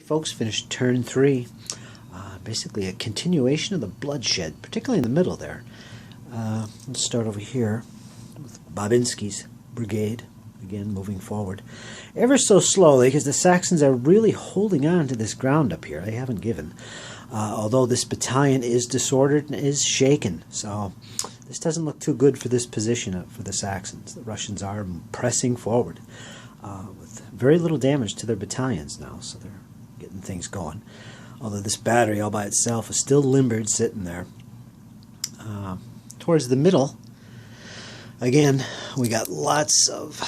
Folks, finished turn 3. Basically a continuation of the bloodshed, particularly in the middle there. Let's start over here with Babinski's brigade, again moving forward. Ever so slowly, because the Saxons are really holding on to this ground up here. They haven't given. Although this battalion is disordered and is shaken. So this doesn't look too good for this position for the Saxons. The Russians are pressing forward with very little damage to their battalions now. So they're getting things going. Although this battery all by itself is still limbered sitting there. Towards the middle, again, we got lots of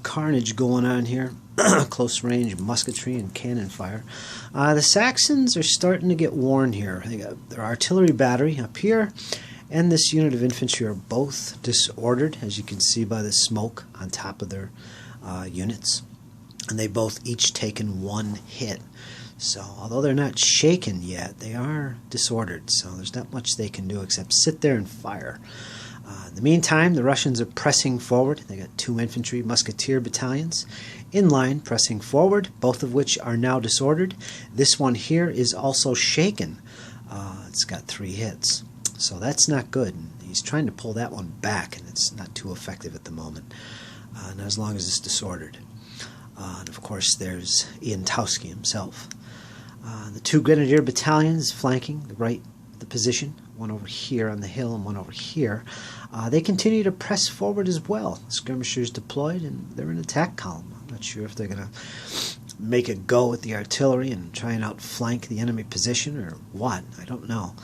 carnage going on here. Close range musketry and cannon fire. The Saxons are starting to get worn here. They got their artillery battery up here, and this unit of infantry are both disordered, as you can see by the smoke on top of their units. And they both each taken one hit. So although they're not shaken yet, they are disordered. So there's not much they can do except sit there and fire. In the meantime, the Russians are pressing forward. They got 2 infantry musketeer battalions in line pressing forward, both of which are now disordered. This one here is also shaken. It's got 3 hits. So that's not good. He's trying to pull that one back, and it's not too effective at the moment. Not as long as it's disordered. And of course, there's Ian Towski himself. The 2 grenadier battalions flanking the position, one over here on the hill and one over here. They continue to press forward as well. Skirmishers deployed, and they're in attack column. I'm not sure if they're going to make a go at the artillery and try and outflank the enemy position or what. I don't know.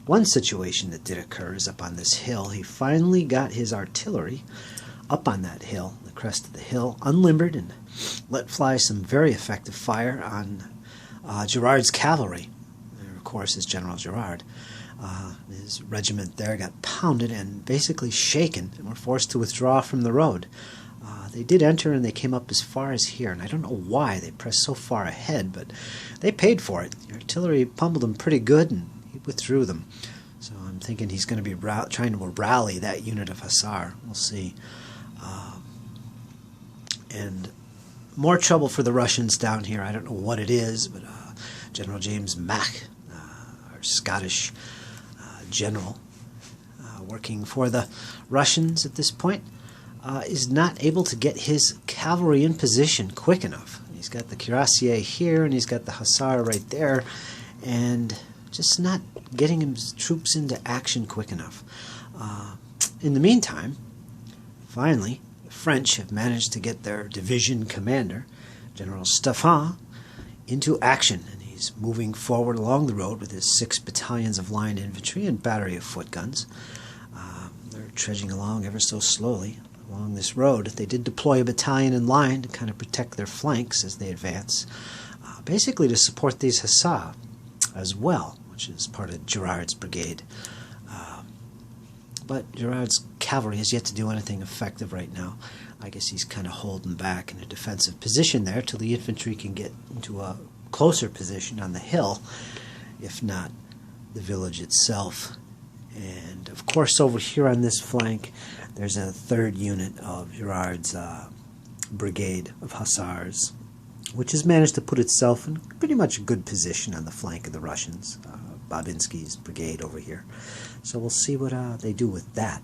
One situation that did occur is up on this hill. He finally got his artillery up on that hill, the crest of the hill, unlimbered, and let fly some very effective fire on Gerard's cavalry. There, of course, is General Gerard. His regiment there got pounded and basically shaken and were forced to withdraw from the road. They did enter, and they came up as far as here, and I don't know why they pressed so far ahead, but they paid for it. The artillery pummeled them pretty good, and he withdrew them. So I'm thinking he's going to be trying to rally that unit of Hussar. We'll see. And more trouble for the Russians down here. I don't know what it is, but General James Mack, our Scottish general, working for the Russians at this point, is not able to get his cavalry in position quick enough. He's got the cuirassier here, and he's got the Hussar right there, and just not getting his troops into action quick enough. In the meantime, finally, French have managed to get their division commander, General Stephan, into action, and he's moving forward along the road with his 6 battalions of line infantry and battery of foot guns. They're trudging along ever so slowly along this road. They did deploy a battalion in line to kind of protect their flanks as they advance, basically to support these Hussars as well, which is part of Gerard's brigade. But Gerard's cavalry has yet to do anything effective right now. I guess he's kind of holding back in a defensive position there till the infantry can get into a closer position on the hill, if not the village itself. And of course over here on this flank there's a 3rd unit of Gerard's brigade of Hussars, which has managed to put itself in pretty much a good position on the flank of the Russians. Babinski's brigade over here. So we'll see what they do with that.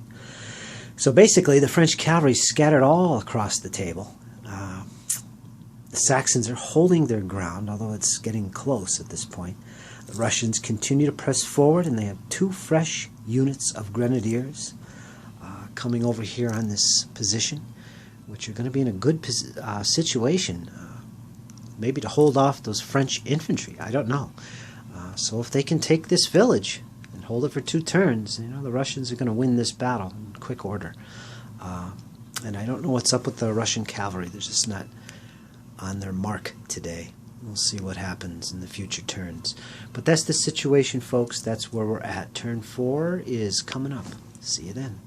So basically, the French cavalry scattered all across the table. The Saxons are holding their ground, although it's getting close at this point. The Russians continue to press forward, and they have 2 fresh units of grenadiers coming over here on this position, which are going to be in a good situation, maybe to hold off those French infantry. I don't know. So if they can take this village and hold it for 2 turns, the Russians are going to win this battle in quick order. And I don't know what's up with the Russian cavalry. They're just not on their mark today. We'll see what happens in the future turns. But that's the situation, folks. That's where we're at. Turn 4 is coming up. See you then.